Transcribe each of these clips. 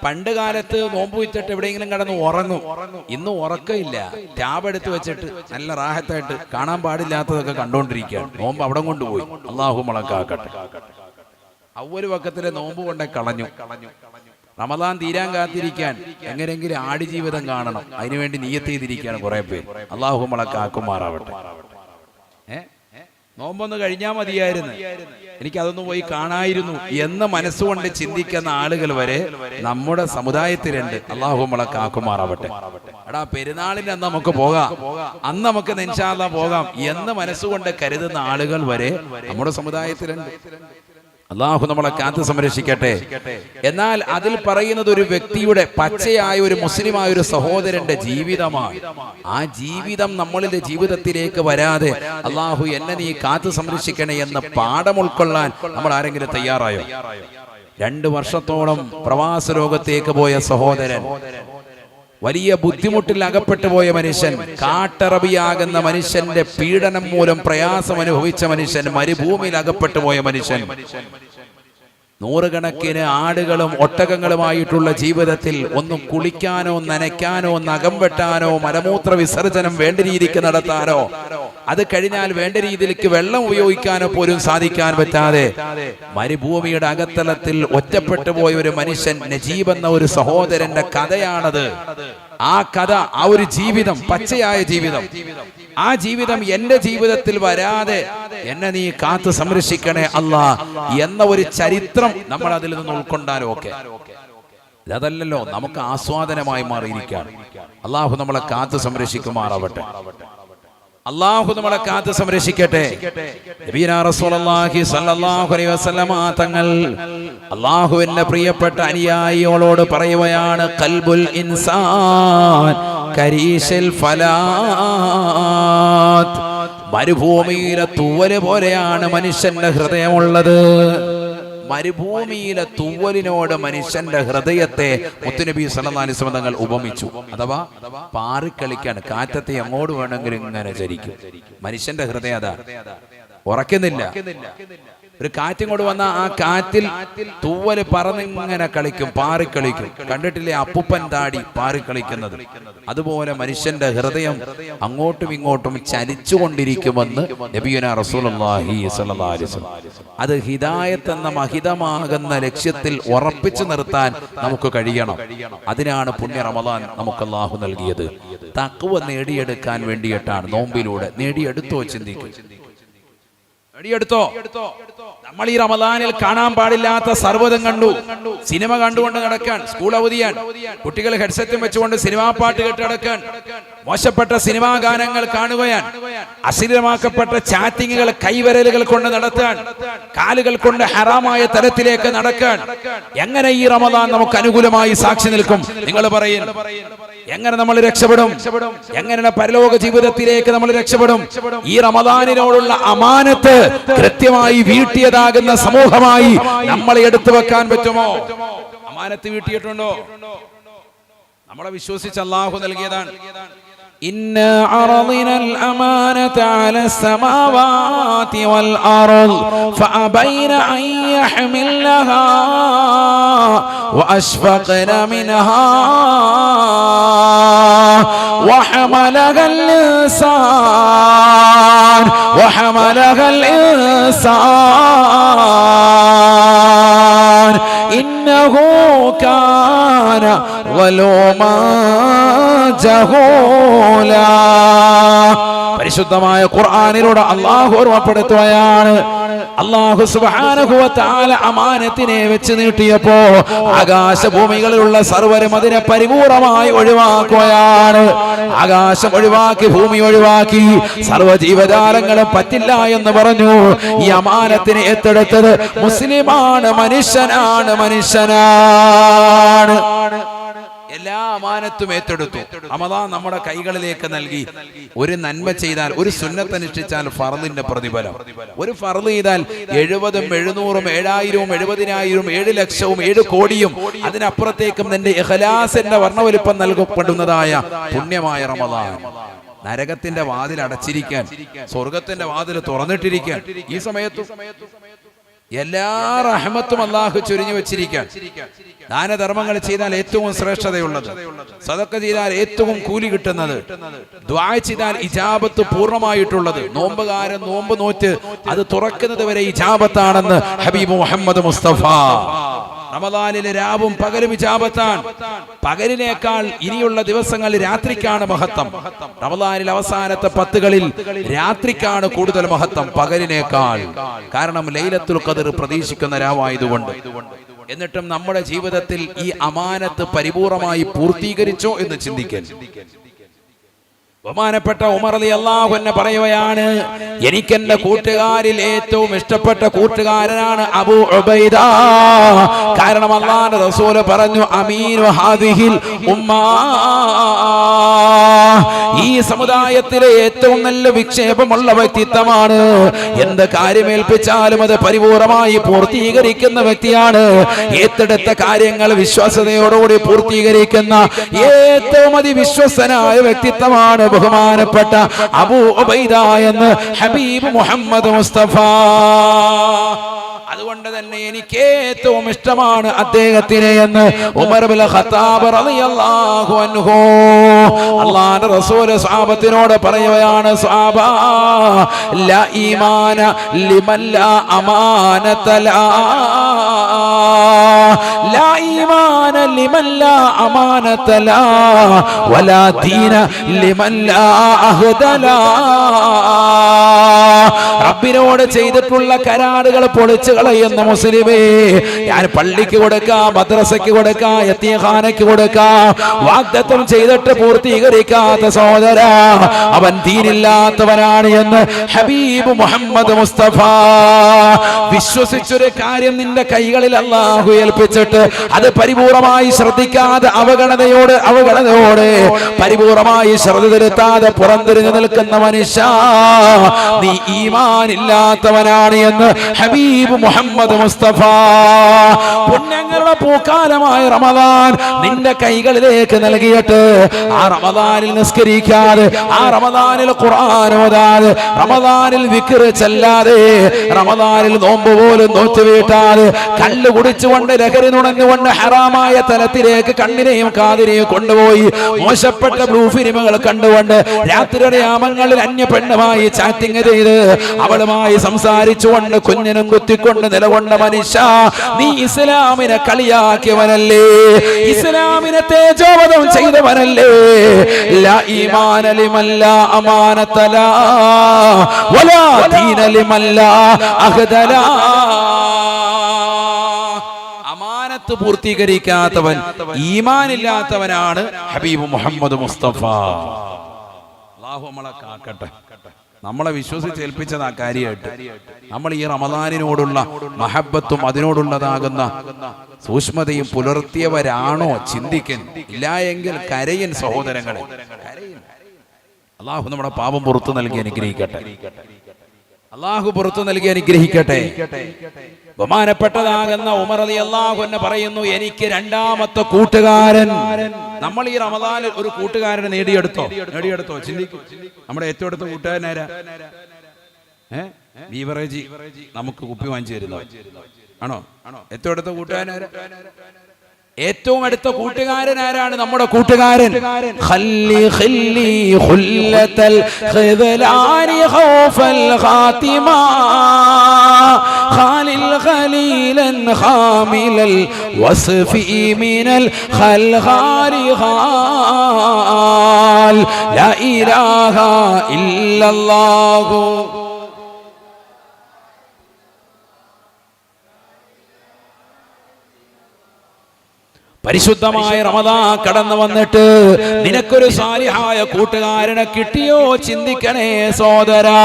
പണ്ട് കാലത്ത് നോമ്പ് വെച്ചിട്ട് എവിടെയെങ്കിലും കിടന്ന് ഉറങ്ങും. ഇന്ന് ഉറക്കമില്ല, ടാബ് എടുത്ത് വെച്ചിട്ട് നല്ല റാഹത്തായിട്ട് കാണാൻ പാടില്ലാത്തതൊക്കെ കണ്ടോണ്ടിരിക്കുകയാണ്. നോമ്പ് അവിടെ കൊണ്ടുപോയി. അള്ളാഹു മുളക്കാക്കട്ടെ. അവ്വല് വക്കത്തിലെ നോമ്പ് കൊണ്ടേ കളഞ്ഞു. റമദാൻ തീരാൻ കാത്തിരിക്കാൻ എങ്ങനെയെങ്കിലും ആടുജീവിതം കാണണം, അതിനുവേണ്ടി നിയ്യത്ത് ചെയ്തിരിക്കുകയാണ് കുറെ പേര്. അള്ളാഹു മുളക്കാക്കുമാറാവട്ടെ. നോമ്പൊന്ന് കഴിഞ്ഞാൽ മതിയായിരുന്നു, എനിക്കതൊന്ന് പോയി കാണായിരുന്നു എന്ന് മനസ്സുകൊണ്ട് ചിന്തിക്കുന്ന ആളുകൾ വരെ നമ്മുടെ സമുദായത്തിലുണ്ട്. അള്ളാഹു മുളക്കാക്കുമാറാവട്ടെ. എടാ, പെരുന്നാളിന് അന്ന് നമുക്ക് പോകാം, അന്ന് നമുക്ക് ഇൻഷാ അല്ലാഹ് പോകാം എന്ന് മനസ്സുകൊണ്ട് കരുതുന്ന ആളുകൾ വരെ നമ്മുടെ സമുദായത്തിലുണ്ട്. അള്ളാഹു നമ്മളെ കാത്ത് സംരക്ഷിക്കട്ടെ. എന്നാൽ അതിൽ പറയുന്നത് ഒരു വ്യക്തിയുടെ പച്ചയായ ഒരു മുസ്ലിമായ ഒരു സഹോദരന്റെ ജീവിതമാണ്. ആ ജീവിതം നമ്മളുടെ ജീവിതത്തിലേക്ക് വരാതെ അള്ളാഹു എന്നെ നീ കാത്ത് സംരക്ഷിക്കണേ എന്ന് പാഠം ഉൾക്കൊള്ളാൻ നമ്മൾ ആരെങ്കിലും തയ്യാറായോ? 2 വർഷത്തോളം പ്രവാസ ലോകത്തേക്ക് പോയ സഹോദരൻ, വലിയ ബുദ്ധിമുട്ടിൽ അകപ്പെട്ടു പോയ മനുഷ്യൻ, കാട്ടറബിയാകുന്ന മനുഷ്യന്റെ പീഡനം മൂലം പ്രയാസം അനുഭവിച്ച മനുഷ്യൻ, മരുഭൂമിയിൽ അകപ്പെട്ടു പോയ മനുഷ്യൻ, നൂറുകണക്കിന് ആടുകളും ഒട്ടകങ്ങളുമായിട്ടുള്ള ജീവിതത്തിൽ ഒന്നും കുളിക്കാനോ നനയ്ക്കാനോ നഖം വെട്ടാനോ മലമൂത്ര വിസർജനം വേണ്ട രീതിക്ക് നടത്താനോ അത് കഴിഞ്ഞാൽ വേണ്ട രീതിയിലേക്ക് വെള്ളം ഉപയോഗിക്കാനോ പോലും സാധിക്കാൻ പറ്റാതെ മരുഭൂമിയുടെ അകത്തളത്തിൽ ഒറ്റപ്പെട്ടു പോയ ഒരു മനുഷ്യൻ, നജീബ് എന്ന ഒരു സഹോദരന്റെ കഥയാണത്. ആ കഥ, ആ ഒരു ജീവിതം, പച്ചയായ ജീവിതം, ആ ജീവിതം എന്റെ ജീവിതത്തിൽ വരാതെ എന്നെ നീ കാത്തു സംരക്ഷിക്കണേ അല്ലാ എന്ന ഒരു ചരിത്രം നമ്മൾ അതിൽ നിന്ന് ഉൾക്കൊണ്ടാലും ഒക്കെ അതല്ലല്ലോ നമുക്ക് ആസ്വാദനമായി മാറിയിരിക്കുകയാണ്. അള്ളാഹു നമ്മളെ കാത്തു സംരക്ഷിക്കുമാറാവട്ടെ. അള്ളാഹു നമ്മളെ കാത്ത് സംരക്ഷിക്കട്ടെ. നബിയുനാ റസൂലുള്ളാഹി സ്വല്ലല്ലാഹു അലൈഹി വസല്ലമ തങ്ങൾ അള്ളാഹുവിന്റെ പ്രിയപ്പെട്ട അനുയായികളോട് പറയുകയാണ്, ഖൽബുൽ ഇൻസാൻ കരീശൽ ഫലാത്ത്. മരുഭൂമിയിലെ തൂവല് പോലെയാണ് മനുഷ്യന്റെ ഹൃദയമുള്ളത്. മരുഭൂമിയിലെ തൂവലിനോട് മനുഷ്യന്റെ ഹൃദയത്തെ മുത്തുനബി സല്ലല്ലാഹു അലൈഹി വസല്ലം തങ്ങൾ ഉപമിച്ചു. അഥവാ പാറിക്കളിക്കാണ്, കാറ്റത്തെ എങ്ങോട്ട് വേണമെങ്കിലും ഇങ്ങനെ ചരിക്കും. മനുഷ്യന്റെ ഹൃദയം അതാ, ഉറക്കുന്നില്ല. ഒരു കാറ്റും കൊണ്ട് വന്ന ആ കാറ്റിൽ തൂവല് പറന്നിങ്ങനെ കളിക്കും, പാറിക്കളിക്കും. കണ്ടിട്ടില്ലേ അപ്പുപ്പൻ താടി പാറിക്കളിക്കുന്നത്? അതുപോലെ മനുഷ്യന്റെ ഹൃദയം അങ്ങോട്ടും ഇങ്ങോട്ടും ചലിച്ചുകൊണ്ടിരിക്കുമെന്ന് നബിയുനാ റസൂലുള്ളാഹി സ്വല്ലല്ലാഹു അലൈഹി വസല്ലം. അത് ഹിദായത്ത് എന്ന മഹിതമാകുന്ന ലക്ഷ്യത്തിൽ ഉറപ്പിച്ചു നിർത്താൻ നമുക്ക് കഴിയണം. അതിനാണ് പുണ്യ റമദാൻ നമുക്ക് അല്ലാഹു നൽകിയത്. തഖ്വ നേടിയെടുക്കാൻ വേണ്ടിയിട്ടാണ്. നോമ്പിലൂടെ നേടിയെടുത്തോ? ചിന്തിക്കും, നേടിയെടുത്തോ? നമ്മൾ ഈ റമദാനിൽ കാണാൻ പാടില്ലാത്ത സർവ്വതും കണ്ടു. സിനിമ കണ്ടുകൊണ്ട് നടക്കാൻ, സ്കൂൾ അവധിയാൻ, കുട്ടികൾ ഹെഡ്സെറ്റും വെച്ചുകൊണ്ട് സിനിമാ പാട്ട് കേട്ട് നടക്കാൻ, മോശപ്പെട്ട സിനിമാ ഗാനങ്ങൾ കാണുകയാൻ, അശ്ലീലമാക്കപ്പെട്ട ചാറ്റിങ്ങുകൾ കൈവരലുകൾ കൊണ്ട് നടത്താൻ, കാലുകൾ കൊണ്ട് ഹറാമായ തലത്തിലേക്ക് നടക്കാൻ. എങ്ങനെ ഈ റമദാൻ നമുക്ക് അനുകൂലമായി സാക്ഷി നിൽക്കും? നിങ്ങൾ പറയും, എങ്ങനെ നമ്മൾ രക്ഷപ്പെടും? എങ്ങനെ പരലോക ജീവിതത്തിലേക്ക് നമ്മൾ രക്ഷപ്പെടും? ഈ റമദാനിനോടുള്ള അമാനത്ത് കൃത്യമായി വീട്ടിയതാകുന്ന സമൂഹമായി നമ്മളെ എടുത്തു വെക്കാൻ പറ്റുമോ? അമാനത്ത് വീട്ടിയിട്ടുണ്ടോ? നമ്മളെ വിശ്വസിച്ച് അല്ലാഹു നൽകിയതാണ്. إنا عرضنا الأمانة على السماوات والأرض فأبين أن يحملنها وأشفقن منها وحملها الإنسان إنه كان ظلوما جهولا. പരിശുദ്ധമായ ഖുർആനിലൂടെ അല്ലാഹു ഓർമ്മപ്പെടുത്തുകയാണ്. അല്ലാഹു സുബ്ഹാനഹു വ തആല അമാനത്തിനെ വെച്ച് നീട്ടിയപ്പോ ആകാശഭൂമികളിലുള്ള സർവ്വരും അതിനെ പരിപൂർണമായി ഒഴിവാക്കുകയാണ്. ആകാശം ഒഴിവാക്കി, ഭൂമി ഒഴിവാക്കി, സർവ്വ ജീവജാലങ്ങളും പറ്റില്ല എന്ന് പറഞ്ഞു. ഈ അമാനത്തിനെ ഏറ്റെടുത്തത് മുസ്ലിമാണ്, മനുഷ്യനാണ്. എല്ലാ അമാനത്തും ഏറ്റെടുത്തു. റമദാൻ നമ്മുടെ കൈകളിലേക്ക് നൽകി. ഒരു നന്മ ചെയ്താൽ, ഒരു സുന്നത്ത് അനുഷ്ഠിച്ചാൽ ഫർളിന്റെ പ്രതിഫലം. ഒരു ഫർള് ചെയ്താൽ 70, 700, 7000, 70,000, 7 ലക്ഷവും 7 കോടിയും അതിനപ്പുറത്തേക്കും നിന്റെ ഇഖ്ലാസിന്റെ വർണ്ണവലിപ്പം നൽകപ്പെടുന്നതായ പുണ്യമായ റമദാൻ. നരകത്തിന്റെ വാതിൽ അടച്ചിരിക്കാൻ, സ്വർഗത്തിന്റെ വാതിൽ തുറന്നിട്ടിരിക്കാൻ ഈ സമയത്തും എല്ലാ റഹ്മത്തും അള്ളാഹു ചൊരിഞ്ഞു വെച്ചിരിക്കാൻ. ദാനധർമ്മങ്ങൾ ചെയ്താൽ ഏറ്റവും ശ്രേഷ്ഠതയുള്ളത്, സദഖ ചെയ്താൽ ഏറ്റവും കൂലി കിട്ടുന്നത്, ദുആ ചെയ്താൽ ഇജാബത്ത് പൂർണ്ണമായിട്ടുള്ളത്, നോമ്പുകാരൻ നോമ്പ് നോറ്റ് അത് തുറക്കുന്നത് വരെ ഇജാബത്താണെന്ന് ഹബീബ് മുഹമ്മദ് മുസ്തഫ. റമദാനിലെ രാവും പകലും ഇജാബത്താണ്. പകലിനേക്കാൾ ഇനിയുള്ള ദിവസങ്ങളിൽ രാത്രിക്കാണ് മഹത്വം. റമദാനിൽ അവസാനത്തെ 10 രാത്രിക്കാണ് കൂടുതൽ മഹത്വം പകലിനേക്കാൾ. കാരണം ലൈലത്തുൽ ഖദർ പ്രതീക്ഷിക്കുന്ന രാവായതുകൊണ്ട്. എന്നിട്ടും നമ്മുടെ ജീവിതത്തിൽ ഈ അമാനത്ത് പരിപൂർണമായി പൂർത്തീകരിച്ചോ എന്ന് ചിന്തിക്കാൻ. ബഹുമാനപ്പെട്ട ഉമർ റളിയല്ലാഹു അൻഹു പറയുകയാണ്, എനിക്കെന്റെ കൂട്ടുകാരിൽ ഏറ്റവും ഇഷ്ടപ്പെട്ട കൂട്ടുകാരനാണ് അബൂ ഉബൈദ. കാരണം അല്ലാഹുവിന്റെ റസൂൽ പറഞ്ഞു, അമീനു ഹാദിഹിൽ ഉമ്മ, ഈ സമുദായത്തിലെ ഏറ്റവും നല്ല വിക്ഷേപമുള്ള വ്യക്തിത്വമാണ്. എന്ത് കാര്യമേൽപ്പിച്ചാലും അത് പരിപൂർണമായി പൂർത്തീകരിക്കുന്ന വ്യക്തിയാണ്. ഏറ്റെടുത്ത കാര്യങ്ങൾ വിശ്വാസതയോടുകൂടി പൂർത്തീകരിക്കുന്ന ഏറ്റവും അതിവിശ്വസനായ വ്യക്തിത്വമാണ് ബഹുമാനപ്പെട്ട അബൂ ഉബൈദ എന്ന് ഹബീബ് മുഹമ്മദ് മുസ്തഫ. അതുകൊണ്ട് തന്നെ എനിക്ക് ഏറ്റവും ഇഷ്ടമാണ് അദ്ദേഹത്തിനെ എന്ന് ഉമർ ഇബ്നുൽ ഖത്താബ് റളിയല്ലാഹു അൻഹു അല്ലാഹുവിന്റെ റസൂൽ സ്വഹാബത്തിനോട് പറയുകയാണ്, സ്വഹാബ, ലാ ഈമാന ലിമൻ ലാ അമാനത ലാ, ലാ ഈമാന ലിമൻ ലാ അമാനത ലാ, വലാ ദീന ലിമൻ ലാ അഹ്ദ ലാ. റബ്ബിനോട് ചെയ്തിട്ടുള്ള കരാറുകൾ പൊളിച്ചു കളയുന്ന മുസ്ലിമേ, ഞാൻ പള്ളിക്ക് കൊടുക്കാം, മദ്രസയ്ക്ക് കൊടുക്കാം, യതീംഖാനയ്ക്ക് കൊടുക്കാം, വാഗ്ദത്തം ചെയ്തിട്ട് പൂർത്തീകരിക്കാത്ത സഹോദര, അവൻ ദീനില്ലാത്തവനാണ് എന്ന് ഹബീബ് മുഹമ്മദ് മുസ്തഫ. വിശ്വസിച്ചൊരു കാര്യം നിന്റെ കൈകളിൽ അല്ലാഹു ഏൽപ്പിച്ചിട്ട് അത് പരിപൂർണമായി ശ്രദ്ധിക്കാതെ അവഗണനയോടെ പരിപൂർണമായി ശ്രദ്ധ തിരുത്താതെ പുറംതിരിഞ്ഞു നിൽക്കുന്ന മനുഷ്യ, നീ ഈമാൻ ഇല്ലാത്തവനാണ് എന്ന് ഹബീബ് മുഹമ്മദ് മുസ്തഫ. പുണ്യങ്ങളുടെ പൂക്കാലമായ റമദാൻ നിന്റെ കൈകളിലേക്ക് നൽകിയിട്ട് ആ റമദാനിൽ നിസ്കരിക്കാതെ, ആ റമദാനിൽ ഖുർആൻ ഓതാതെ, റമദാനിൽ വിക്ർ ചെല്ലാതെ, റമദാനിൽ നോമ്പ് പോലും നോറ്റുവീട്ടാതെ, കള്ള് കുടിച്ചുകൊണ്ട് ലഹരി നുണഞ്ഞുകൊണ്ട് ഹറാമായ തലത്തിലേക്ക് കണ്ണിനെയും കാതിനെയും കൊണ്ടുപോയി മോശപ്പെട്ട ബ്ലൂ ഫിലിമുകൾ കണ്ടുകൊണ്ട് രാത്രിയുടെ യാമങ്ങളിൽ അന്യ പെണ്ണുമായി ചാറ്റിംഗ് ചെയ്ത് അവളുമായി സംസാരിച്ചുകൊണ്ട് കുഞ്ഞിനും കുത്തിക്കൊണ്ട് നിലകൊണ്ട മനുഷ്യ, നീ ഇസ്ലാമിനെ കളിയാക്കിയവനല്ലേ, ഇസ്ലാമിനെ തേജോവധം ചെയ്തവനല്ലേ. ലാ ഈമാന ലിമൻ ലാ അമാനത ലാ, വലാ ദീന ലിമൻ ലാ അഹ്ദ ലാ. അമാനത്ത് പൂർത്തീകരിക്കാത്തവൻ, ഈമാനില്ലാത്തവനാണ് ഹബീബ് മുഹമ്മദ് മുസ്തഫ. അല്ലാഹു നമ്മളെ കാക്കട്ടെ. നമ്മളെ വിശ്വസിച്ചേൽപ്പിച്ചത് ആ കാര്യമായിട്ട് നമ്മൾ ഈ റമദാനിനോടുള്ള മഹബത്തും അതിനോടുള്ളതാകുന്ന സൂക്ഷ്മതയും പുലർത്തിയവരാണോ ചിന്തിക്കൻ. ഇല്ല എങ്കിൽ കരയൻ സഹോദരങ്ങളെ, അല്ലാഹു നമ്മുടെ പാപം പുറത്തു നൽകി അനുഗ്രഹിക്കട്ടെ. അല്ലാഹു പുറത്തു നൽകി അനുഗ്രഹിക്കട്ടെ. ബഹുമാനപ്പെട്ടതാകുന്ന ഉമർ റളിയല്ലാഹു അൻഹു പറയുന്നു, എനിക്ക് രണ്ടാമത്തെ കൂട്ടുകാരൻ. നമ്മൾ ഈ റമദാനിൽ ഒരു കൂട്ടുകാരനെ നേടിയെടുത്തോ ചിന്തിക്കും. നമ്മുടെ ഏറ്റവും അടുത്ത കൂട്ടുകാരനാരാ? ബീവറേജ് നമുക്ക് കുപ്പി വാങ്ങിച്ചു തരുന്നോ ആണോ? ഏറ്റവും അടുത്ത കൂട്ടുകാരനാരാ? ഏറ്റവും അടുത്ത കൂട്ടുകാരൻ ആരാണ്? നമ്മുടെ കൂട്ടുകാരൻ. ഖല്ലി ഖല്ലി ഖുല്ലതൽ ഖിദ്ലാനി ഖൗഫൽ ഖാതിമ ഖാലിൽ ഖലീലൻ ഖാമിലൽ വസ്ഫി മിനൽ ഖൽഖാരി ഖാൽ ലാ ഇലാഹ ഇല്ലല്ലാഹു. പരിശുദ്ധമായ റമദാൻ കടന്നു വന്നിട്ട് നിനക്കൊരു സാലിഹായ കൂട്ടുകാരനെ കിട്ടിയോ? ചിന്തിക്കണേ സോദരാ.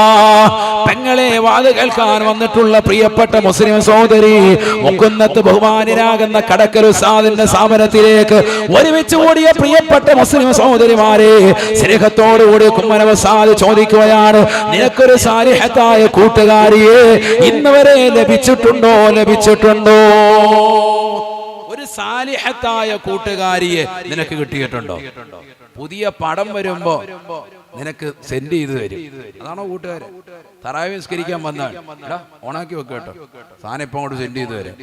പെങ്ങളെ വാത് കേൾക്കാൻ വന്നിട്ടുള്ള പ്രിയപ്പെട്ട മുസ്ലിം സഹോദരി, മുക്കുന്നത്ത് ബഹുമാനാകുന്ന കടക്കൽ ഉസ്താദിന്റെ സ്ഥാപനത്തിലേക്ക് ഒരുമിച്ച് കൂടിയ പ്രിയപ്പെട്ട മുസ്ലിം സഹോദരിമാരെ, സ്നേഹത്തോടുകൂടി കുമ്മന ഉസ്താദ് ചോദിക്കുകയാണ്, നിനക്കൊരു സാലിഹത്തായ കൂട്ടുകാരിയെ ഇന്ന് വരെ ലഭിച്ചിട്ടുണ്ടോ? ഒരു സാലിഹത്തായ കൂട്ടുകാരിയെ നിനക്ക് കിട്ടിയിട്ടുണ്ടോ? പുതിയ പടം വരുമ്പോ നിനക്ക് സെൻഡ് ചെയ്തു തരും. അതാണോ കൂട്ടുകാരൻ? തറാവി നിസ്കരിക്കാൻ വന്നാൽ ഓണാക്കി വെക്കുക കേട്ടോ, സാധനം ഇപ്പം അങ്ങോട്ട് സെൻഡ് ചെയ്ത് വരാം.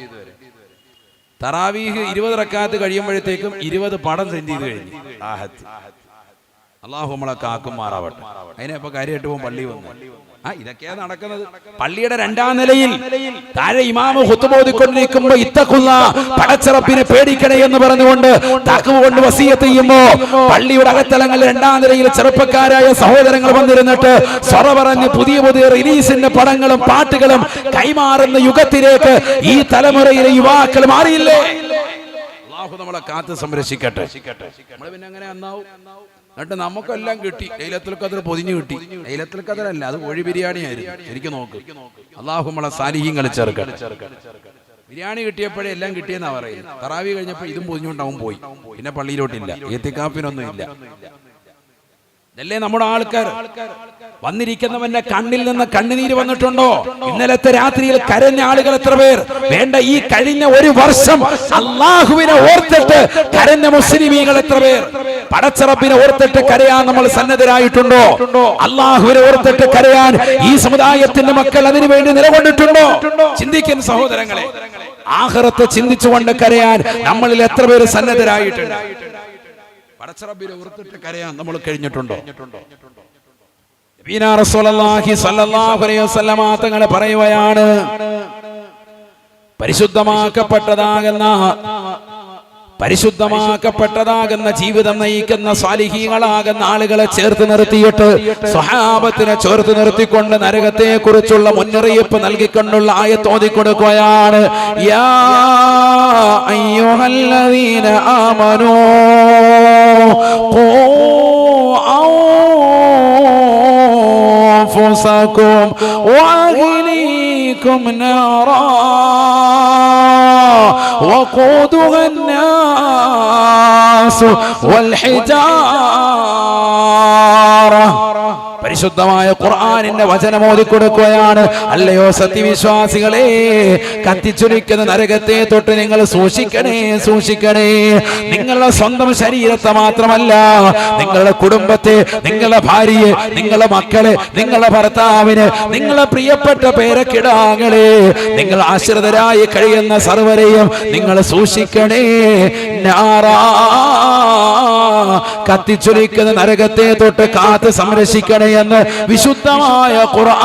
തറാവീഹ് 20 റക്അത്ത് കഴിയുമ്പോഴത്തേക്കും 20 പടം സെൻഡ് ചെയ്ത് കഴിഞ്ഞു. അള്ളാഹു നമ്മളെ കാക്കുമാറാവട്ടെ. അതിനെപ്പോ കാര്യമായിട്ട് പോകും പള്ളി വന്നു. ഇതൊക്കെയാ നടക്കുന്നത്. പള്ളിയുടെ 2ാം നിലയിൽ താഴെ ഇമാമ് ഖുത്ബ ഓതിക്കൊണ്ടിരിക്കുമ്പോ ഇത്തഖുല്ലാ, പടച്ചറപ്പിനെ പേടിക്കണേ എന്ന് പറഞ്ഞുകൊണ്ട് തഖ്വ കൊണ്ട് വസിയത്ത് ചെയ്യുമ്പോ പള്ളിയുടെ അകത്തളങ്ങളിൽ 2ാം നിലയിൽ ചെറുപ്പക്കാരായ സഹോദരങ്ങൾ വന്നിരുന്നിട്ട് സ്വറ പറഞ്ഞ് പുതിയ പുതിയ റിലീസിന്റെ പടങ്ങളും പാട്ടുകളും കൈമാറുന്ന യുഗത്തിലേക്ക് ഈ തലമുറയിലെ യുവാക്കൾ മാറിയില്ലേ? അല്ലാഹു നമ്മളെ കാത്ത് സംരക്ഷിക്കട്ടെ. നമ്മൾ പിന്നെ അങ്ങനെ അന്നാവും. എന്നിട്ട് നമുക്കെല്ലാം കിട്ടി. ലൈലത്തുൽ ഖദ്ർ പൊതിഞ്ഞു കിട്ടി. ലൈലത്തുൽ ഖദ്ർ അല്ല, അത് കോഴി ബിരിയാണി ആയിരുന്നു. ശരിക്കും നോക്ക്, അല്ലാഹു നമ്മളെ സാലിഹീങ്ങൾ ചേർക്കട്ടെ. ബിരിയാണി കിട്ടിയപ്പോഴേ എല്ലാം കിട്ടിയെന്നാ പറയുന്നത്. തറാവി കഴിഞ്ഞപ്പോ ഇതും പൊതിഞ്ഞുകൊണ്ടാവും പോയി. പിന്നെ പള്ളിയിലോട്ടില്ല, ഇത്തിക്കാഫിനൊന്നും ഇല്ല. ഇതല്ലേ നമ്മുടെ ആൾക്കാർ. വന്നിരിക്കുന്നവന്റെ കണ്ണിൽ നിന്ന് കണ്ണുനീര് വന്നിട്ടുണ്ടോ? ഇന്നലത്തെ രാത്രിയിൽ കരഞ്ഞ ആളുകൾ എത്ര പേർ? വേണ്ട, ഈ കഴിഞ്ഞ ഒരു വർഷം അള്ളാഹുവിനെ ഓർത്തിട്ട് കരഞ്ഞ മുസ്ലിമീങ്ങൾ എത്ര പേർ? പടച്ചറപ്പിനെ ഓർത്തിട്ട് കരയാൻ നമ്മൾ സന്നദ്ധരായിട്ടുണ്ടോ? അള്ളാഹുവിനെ ഓർത്തിട്ട് കരയാൻ ഈ സമുദായത്തിന്റെ മക്കൾ അതിനു വേണ്ടി നിലകൊണ്ടിട്ടുണ്ടോ? ചിന്തിക്കുന്ന സഹോദരങ്ങളെ, ആഖിറത്തെ ചിന്തിച്ചുകൊണ്ട് കരയാൻ നമ്മളിൽ എത്ര പേര് സന്നദ്ധരായിട്ടുണ്ട്? പടച്ചറപ്പിനെ ഓർത്തിട്ട് കരയാൻ നമ്മൾ കഴിഞ്ഞിട്ടുണ്ടോ? നബിയാ റസൂലുള്ളാഹി സ്വല്ലല്ലാഹു അലൈഹി വസല്ലമ തങ്ങൾ പറയുകയാണ്, പരിശുദ്ധമാക്കപ്പെട്ടതാകുന്ന ജീവിതം നയിക്കുന്ന സാലിഹീങ്ങളാകുന്ന ആളുകളെ ചേർത്ത് നിർത്തിയിട്ട് സ്വഹാബത്തിനെ ചേർത്ത് നിർത്തിക്കൊണ്ട് നരകത്തെ കുറിച്ചുള്ള മുന്നറിയിപ്പ് നൽകിക്കൊണ്ടുള്ള ആയത്ത് ഓതിക്കൊടുക്കുകയാണ്. യാ അയ്യുഹല്ലദീന ആമനൂ ഖൂ أنفسكم وأهليكم نارا وقودها الناس والحجارة. പരിശുദ്ധമായ ഖുർആനിന്റെ വചനം ഓതിക്കൊടുക്കുകയാണ്. അല്ലയോ സത്യവിശ്വാസികളെ, കത്തിച്ചൊലിക്കുന്ന നരകത്തെ തൊട്ട് നിങ്ങൾ സൂക്ഷിക്കണേ, സൂക്ഷിക്കണേ. നിങ്ങളുടെ സ്വന്തം ശരീരത്തെ മാത്രമല്ല, നിങ്ങളുടെ കുടുംബത്തെ, നിങ്ങളുടെ ഭാര്യയെ, നിങ്ങളുടെ മക്കളെ, നിങ്ങളുടെ ഭർത്താവിന്, നിങ്ങളുടെ പ്രിയപ്പെട്ട പേരക്കിടാങ്ങളെ, നിങ്ങൾ ആശ്രിതരായി കഴിയുന്ന സർവരെയും നിങ്ങൾ സൂക്ഷിക്കണേ. നാറാ, കത്തിച്ചൊലിക്കുന്ന നരകത്തെ തൊട്ട് കാത്ത് സംരക്ഷിക്കണേ എന്ന് വിശുദ്ധമായ ഖുർആൻ.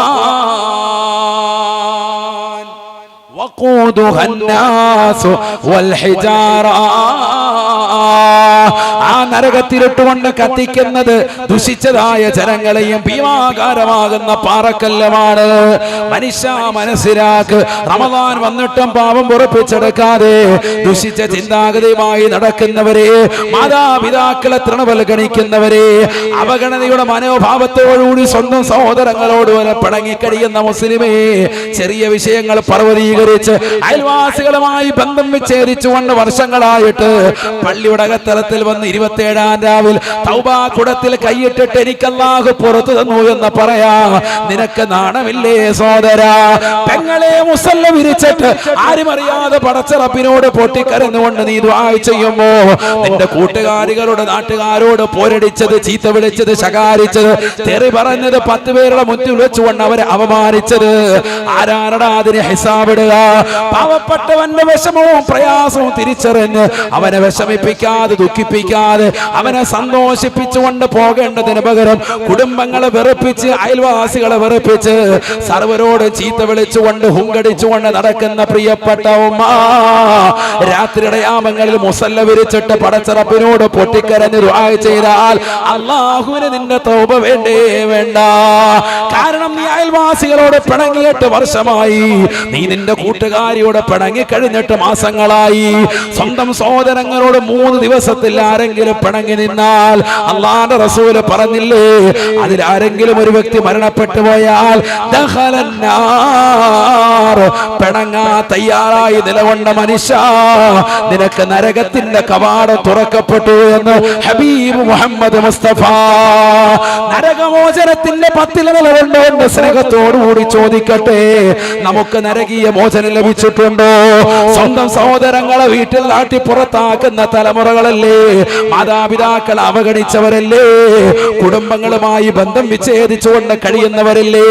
വഖൂദുഹ الناس والحجارة. ആ നരകത്തിലിട്ടുകൊണ്ട് കത്തിക്കുന്നത് ദുഷിച്ചതായ ജനങ്ങളെയും ഭീമാകാരമാകുന്ന പാറക്കല്ലുമാണ്. മനുഷ്യ മനസ്സിലാക്ക്, റമദാൻ വന്നിട്ടും പാപം പൊറുപ്പിച്ചെടുക്കാതെ ദുഷിച്ച ചിന്താഗതിയുമായി നടക്കുന്നവരെ, മാതാപിതാക്കളെ തൃണവൽഗണിക്കുന്നവരെ, അവഗണനയുടെ മനോഭാവത്തോടുകൂടി സ്വന്തം സഹോദരങ്ങളോട് വരെ പിണങ്ങിക്കഴിയുന്ന മുസ്ലിമേ, ചെറിയ വിഷയങ്ങൾ പർവ്വതീകരിച്ച് അയൽവാസികളുമായി ബന്ധം വിച്ഛേദിച്ചുകൊണ്ട് വർഷങ്ങളായിട്ട് പള്ളിയുടെ അകത്തലത്തിൽ വന്ന് 27-ാം രാവിൽ തൗബാ കുടത്തിൽ കൈയിട്ടിട്ട് എനിക്ക് അല്ലാഹു പുറത്തു തന്നു എന്ന് പറയാ, നിനക്ക് നാണമില്ലേ സോദരാ? പെങ്ങളെ മുസല്ല വിരിച്ചിട്ട് ആരും അറിയാതെ പടച്ച റബ്ബിനോട് പൊട്ടിക്കരഞ്ഞുകൊണ്ട് നീ ദുആ ചെയ്യുമ്പോ നിന്റെ കൂട്ടുകാരികളുടെ നാട്ടുകാരോട് പോരടിച്ചത്, ചീത്ത വിളിച്ചത്, ശകാരിച്ചത്, തെറി പറഞ്ഞത്, 10 പേരുടെ മുന്നിൽ വെച്ചുകൊണ്ട് അവരെ അവമാനിച്ചത് ആരാരടാ? അതിന് ഹിസാബിടുക. പാവപ്പെട്ടവന്റെ വിഷമവും പ്രയാസവും തിരിച്ചറിഞ്ഞ് അവനെ വിഷമിപ്പിക്കാതെ, ദുഃഖിപ്പിക്കാതെ, അവനെ സന്തോഷിപ്പിച്ചുകൊണ്ട് പോകേണ്ടതിന് പകരം കുടുംബങ്ങളെ വെറുപ്പിച്ച്, അയൽവാസികളെ വെറുപ്പിച്ച്, സർവരോട് ചീത്ത വിളിച്ചുകൊണ്ട്, ഹുങ്കടിച്ചുകൊണ്ട് നടക്കുന്ന പ്രിയപ്പെട്ട ഉമ്മ, രാത്രിയുടെ യാമങ്ങളിൽ മുസല്ല വിരിച്ചിട്ട് പടച്ച റബ്ബിനോട് പൊട്ടിക്കരഞ്ഞ് ദുആ ചെയ്താൽ അല്ലാഹുവിന് നിന്റെ തൗബ വേണ്ടേ? വേണ്ട. കാരണം നീ അയൽവാസികളോട് പിണങ്ങിയിട്ട് വർഷമായി, നീ നിന്റെ കൂട്ടുകാരിയോട് പിണങ്ങി കഴിഞ്ഞിട്ട് മാസങ്ങളായി, സ്വന്തം സഹോദരങ്ങളോട് 3 ദിവസത്തിൽ ആരെങ്കിലും പിണങ്ങി നിന്നാൽ അല്ലാഹുവിന്റെ റസൂൽ പറഞ്ഞില്ലേ, അതിലാരെങ്കിലും ഒരു വ്യക്തി മരണപ്പെട്ടു പോയാൽ പിണങ്ങാ തയ്യാറായി നിലകൊണ്ട മനുഷ്യ, നിനക്ക് നരകത്തിന്റെ കവാടം തുറക്കപ്പെട്ടു എന്ന് ഹബീബ് മുഹമ്മദ് മുസ്തഫ. നരകമോചനത്തിന്റെ 10 നിലകൊണ്ടുകൊണ്ട് സ്നേഹത്തോടുകൂടി ചോദിക്കട്ടെ, നമുക്ക് നരകീയ മോചനം ലഭിച്ചിട്ടുണ്ടോ? സ്വന്തം സഹോദരങ്ങളെ വീട്ടിൽ നാട്ടി പുറത്താക്കുന്ന തലമുറകളല്ലേ, മാതാപിതാക്കൾ അവഗണിച്ചവരല്ലേ, കുടുംബങ്ങളുമായി ബന്ധം വിച്ഛേദിച്ചുകൊണ്ട് കഴിയുന്നവരല്ലേ.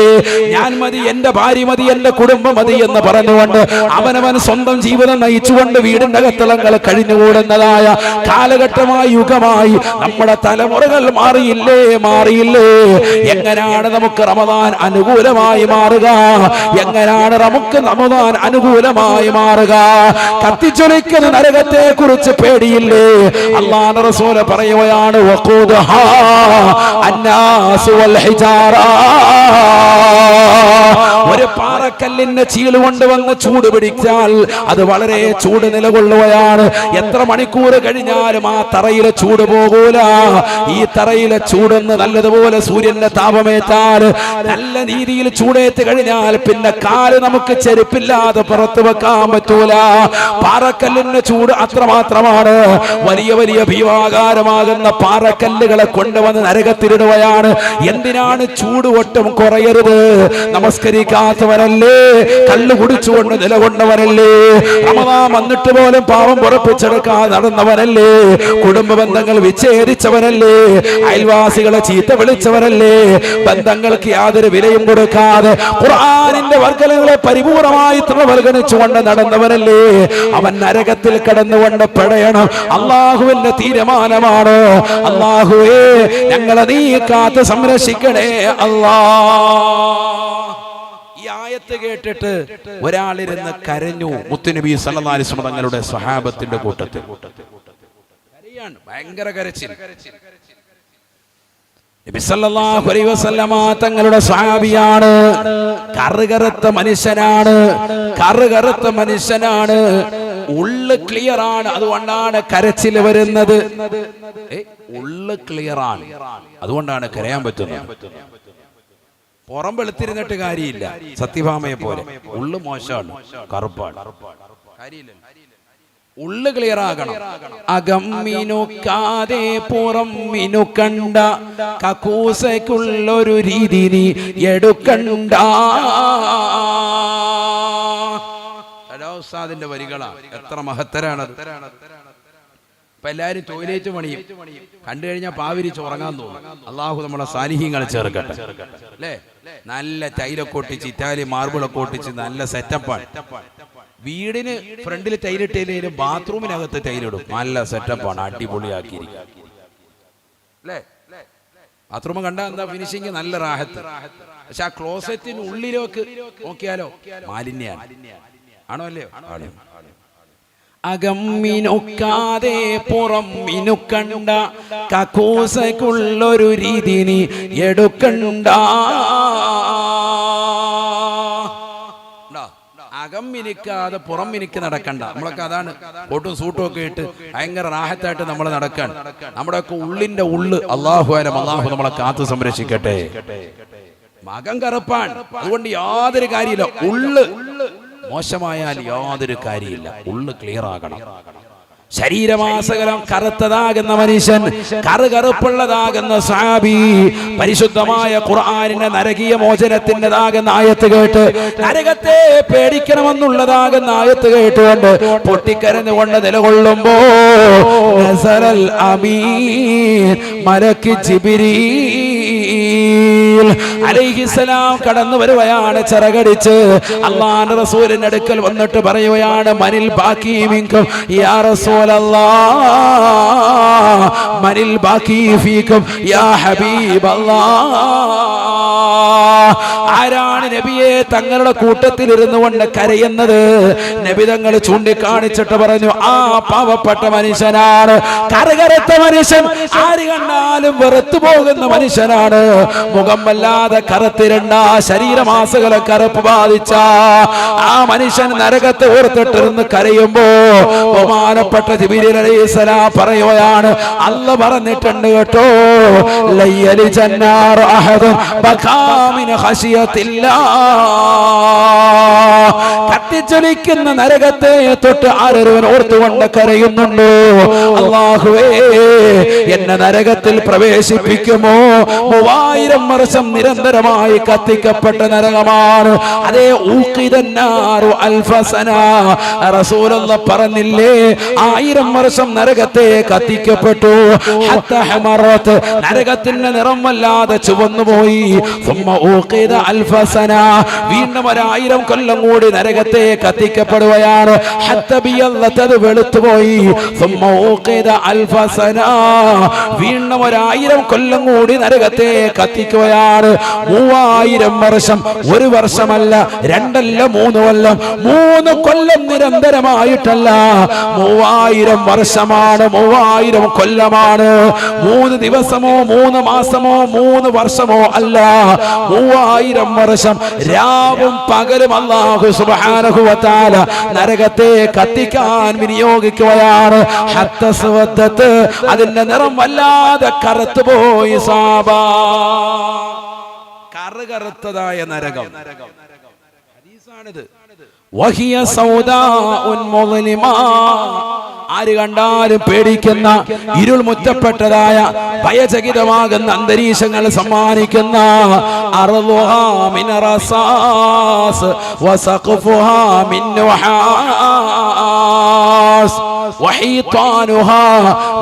ഞാൻ മതി, എന്റെ ഭാര്യ മതി, എന്റെ കുടുംബം മതി എന്ന് പറഞ്ഞുകൊണ്ട് അവനവൻ സ്വന്തം ജീവിതം നയിച്ചുകൊണ്ട് വീടിന്റെ അകത്തളങ്ങൾ കഴിഞ്ഞുകൂടുന്നതായ കാലഘട്ടമായി യുഗമായി നമ്മുടെ തലമുറകൾ മാറിയില്ലേ? എങ്ങനെയാണ് നമുക്ക് റമദാൻ അനുകൂലമായി മാറുക? എങ്ങനെയാണ് നമുക്ക് റമദാൻ അനുകൂലമായി മാറുക? കത്തിച്ചൊലിക്കുന്ന നരകത്തെ കുറിച്ച് പേടിയില്ലേ? അല്ലാഹുവിന്റെ റസൂൽ പറയുകയാണ്, വഖൂദഹാ അന്നാസു വൽ ഹിജാറ. ഒരു പാറക്കല്ലിന്റെ ചീള് കൊണ്ടുവന്ന് ചൂട് പിടിച്ചാൽ അത് വളരെ ചൂട് നിലകൊള്ളുകയാണ്. എത്ര മണിക്കൂർ കഴിഞ്ഞാലും ആ തറയിലെ ചൂട് പോകൂല. ഈ തറയിലെ ചൂടൊന്ന് നല്ലതുപോലെ സൂര്യന്റെ താപമേറ്റാൽ, നല്ല രീതിയിൽ ചൂടേറ്റ് കഴിഞ്ഞാൽ പിന്നെ കാല് നമുക്ക് ചെരുപ്പില്ലാതെ പുറത്തു വെക്കാൻ പറ്റൂല. പാറക്കല്ലിന്റെ ചൂട് അത്രമാത്രമാണ്. വലിയ വലിയ ഭീമാകാരമാകുന്ന പാറക്കല്ലുകളെ കൊണ്ടുവന്ന് നരകത്തിലിടുകയാണ്. എന്തിനാണ്? ചൂട് ഒട്ടും കുറയരുത്. നമസ്കരിക്കാത്തവരല്ലേ, കള്ളു കുടിച്ചുകൊണ്ട് നിലകൊണ്ടവരല്ലേ, റമദാൻ വന്നിട്ട് പോലും പാവം പുറപ്പിച്ചെടുക്കാൻ നടന്നവരല്ലേ, കുടുംബ ബന്ധങ്ങൾ വിച്ഛേദിച്ചവരല്ലേ, അയൽവാസികളെ ചീത്ത വിളിച്ചവരല്ലേ, ബന്ധങ്ങൾക്ക് യാതൊരു വിലയും കൊടുക്കാതെ ഖുർആനിന്റെ വർഗ്ഗങ്ങളെ പരിപൂർണമായി തൃണവൽഗണിച്ചുകൊണ്ട് നടന്നവരല്ലേ. അവൻ നരകത്തിൽ കടന്നുകൊണ്ട് പെടയണം. അള്ളാഹുവിന്റെ തീരുമാനമാണ്. അള്ളാഹുവേ, ഞങ്ങളെ നീ കാത്ത് സംരക്ഷിക്കണേ അല്ലാ. ഈ ആയത്ത് കേട്ടിട്ട് ഒരാളിരുന്ന് കരഞ്ഞു. മുത്തുനബി സല്ലല്ലാഹു അലൈഹി വസല്ലം തങ്ങളുടെ സ്വഹാബത്തിന്റെ കൂട്ടത്തിൽ ഭയങ്കര കരച്ചിൽ. നബി സല്ലല്ലാഹു അലൈഹി വസല്ലമ തങ്ങളുടെ സ്വഹാബിയാണ്. കറുകറുത്ത മനുഷ്യനാണ്. ഉള്ള് ക്ലിയർ ആണ്, അതുകൊണ്ടാണ് കരച്ചിൽ വരുന്നത്. ഉള്ള് ക്ലിയർ ആണ്, അതുകൊണ്ടാണ് കരയാൻ പറ്റുന്നത്. പുറം വെളുത്തിരുന്നിട്ട് കാര്യമില്ല. സത്യഭാമയെ പോലെ ഉള്ളു മോശമാണ്, കറുപ്പാണ്, കാര്യമില്ല. ഉള്ളു ക്ലിയർ ആകണം. അകം മിനുക്കാതെ പുറം മിനുക്കണ്ട, കക്കൂസയ്ക്കുള്ളൊരു രീതി നീ എടുക്കണ്ട. ഉസ്താദിന്റെ വരികളാണ്. എത്ര മഹത്തരാണത്. ഇപ്പൊ എല്ലാരും ടോയ്ലറ്റ് പണിയും കണ്ടു കഴിഞ്ഞാൽ പാവിരിച്ച് ഉറങ്ങാൻ തോന്നും. അള്ളാഹു നമ്മളെ സാലിഹ്യങ്ങളെ ചേർക്കട്ടെ അല്ലേ. നല്ല ടൈലൊക്കെ ഒട്ടിച്ച്, ഇറ്റാലി മാർബിളൊക്കെ ഒട്ടിച്ച് നല്ല സെറ്റപ്പാണ്. വീടിന് ഫ്രണ്ടിൽ ടൈലിട്ടേലും ബാത്റൂമിനകത്ത് ടൈലിടും. നല്ല സെറ്റപ്പാണ്, അടിപൊളിയാക്കിയിരിക്കും അല്ലേ. ബാത്റൂം കണ്ടാൽ എന്താ ഫിനിഷിങ്, നല്ല റാഹത്ത്. പക്ഷെ ആ ക്ലോസറ്റിന് ഉള്ളിലേക്ക് നോക്കിയാലോ മാലിന്യാണ്. ആണോ അല്ലയോ? അകം മിനുക്കാതെ പുറം മിനുക്കണ്ട, കക്കൂസയ്ക്കുള്ളൊരു രീതി നീ എടുക്കണ്ട. അകം മിനിക്കാതെ പുറം മിനിക്ക് നടക്കണ്ട. നമ്മളൊക്കെ അതാണ്, കോട്ടും സൂട്ടും ഒക്കെ ഇട്ട് ഭയങ്കര റാഹത്തായിട്ട് നമ്മൾ നടക്കാൻ. നമ്മുടെയൊക്കെ ഉള്ളിന്റെ ഉള്ള് അല്ലാഹു നമ്മളെ കാത്തു സംരക്ഷിക്കട്ടെ. മകം കറുപ്പാൻ, അതുകൊണ്ട് യാതൊരു കാര്യമില്ല. ഉള്ള് മോശമായാൽ യാതൊരു കാര്യമില്ല. ഉള്ള് ക്ലിയർ ആകണം. ശരീരമാസകലം കറുത്തതാകുന്ന മനുഷ്യൻ, കറുകറുപ്പുള്ളതാകുന്ന സഹാബി പരിശുദ്ധമായ ഖുർആനിന്റെ നരകീയ മോചനത്തിൻ്റെതാകുന്ന ആയത്ത് കേട്ട് നരകത്തെ പേടിക്കണമെന്നുള്ളതാകുന്ന ആയത്ത് കേട്ടുകൊണ്ട് പൊട്ടിക്കരഞ്ഞുകൊണ്ട് നിലകൊള്ളുമ്പോ നസറൽ അമീൻ മലക്ക് ജിബ്രീൽ അലൈഹിസ്സലാം കടന്നു വരുകയാണ്. ചിറകടിച്ച് അല്ലാഹുവിന്റെ റസൂലിന്റെ അടുക്കൽ വന്നിട്ട് പറയുകയാണ്, മനിൽ ബാക്കി മിൻകും യാ റസൂലല്ലാഹ്, മനിൽ ബാക്കി ഫീകും യാ ഹബീബല്ലാഹ്. ആരാണ് നബിയെ തങ്ങളുടെ കൂട്ടത്തിൽ ഇരുന്നു കൊണ്ട് കരയുന്നത്? നബി തങ്ങൾ ചൂണ്ടിക്കാണിച്ചിട്ട് പറഞ്ഞു, ആ പാവപ്പെട്ട മനുഷ്യനാണ്, കറുകറുത്ത മനുഷ്യൻ, ആര് കണ്ടാലും വെറുത്തു പോകുന്ന മനുഷ്യനാണ്. മുഖം വല്ലാതെ കറുത്തിരണ്ട, ശരീരമാസകല കറുപ്പ് ബാധിച്ച ആ മനുഷ്യൻ നരകത്തെ ഓർത്തിട്ടിരുന്ന് കരയുമ്പോ ബഹുമാനപ്പെട്ട ജിബ്രീൽ അലൈഹിസ്സലാം പറയുകയാണ്, അല്ലാഹ് പറഞ്ഞിട്ടുണ്ട് കേട്ടോ, ലയ്യലി ജന്നാർ അഹദുൻ ബകാമിന ഖശിയത്തില്ലാഹ്. കത്തിച്ചൊലിക്കുന്ന നരകത്തെ തൊട്ട് ആരൊരുവൻ ഓർത്തുകൊണ്ട് കരയുന്നുണ്ടോ? അല്ലാഹുവേ, എന്നെ നരകത്തിൽ പ്രവേശിപ്പിക്കുമോ? 3000 വർഷം നിരന്തരമായി കത്തിക്കപ്പെട്ട നരകമാണ്. അതേ ഊഖിദന്നാറു അൽഫസന, റസൂലുള്ളാഹി പറഞ്ഞില്ലേ, 1000 വർഷം നരകത്തെ കത്തിക്കപ്പെട്ടു. ഹത്താ ഹമറത്ത്, നരകത്തിന്റെ നിറം വല്ലാതെ ചുവന്നുപോയി. സുമ്മ ഊഖിദ അൽഫസന, വീണ്ടും 1000 കൊല്ലം കൂടി നരകത്തെ കത്തിക്കപ്പെടുകയാണ്. ഹത്താ ബിയല്ലത്ത്, വെളുത്തുപോയി. സുമ്മ ഊഖിദ അൽഫസന, വീണ്ടും 1000 കൊല്ലം കൂടി നരകത്തെ കത്തിക്കുകയാണ്. 3000 വർഷം, ഒരു വർഷമല്ല, രണ്ടല്ല, 3 കൊല്ലം, 3 കൊല്ലം നിരന്തരമായിട്ടല്ല, 3000 വർഷമാണ്, 3000 കൊല്ലമാണ്. 3 ദിവസമോ 3 മാസമോ 3 വർഷമോ അല്ല, 3000 വർഷം രാവും പകലും അല്ലാഹു സുബ്ഹാനഹു വ തആല നരകത്തെ കത്തിക്കാൻ വിനിയോഗിക്കുകയാണ്. ഹത്ത സ്വദത്ത്, അതിന്റെ നിറം വല്ലാതെ കറുത്തുപോയി. സാബാ, കറുകറുത്തതായ നരകം. ഹദീസാണിത്. വഹിയ സൗദാഉൻ മുസ്ലിമാ, ആര് കണ്ടാലും പേടിക്കുന്ന, ഇരുൾ മുറ്റപ്പെട്ടതായ ഭയചകിതമാകുന്ന അന്തരീക്ഷങ്ങൾ സമ്മാനിക്കുന്ന, അർളുഹാ മിൻ റസാസ് വസഖഫുഹാ മിൻ നുഹാസ് വഹീതാനുഹാ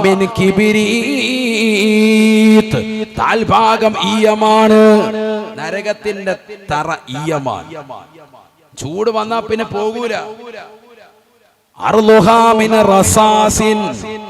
മിൻ കിബ്രീത്. താൽഭാഗം ഈയമാണ്, നരകത്തിന്റെ തറ ഈയമാണ്. ചൂട് വന്നാ പിന്നെ പോകൂല. അർളുഹാ മിൻ റസാസിൻ,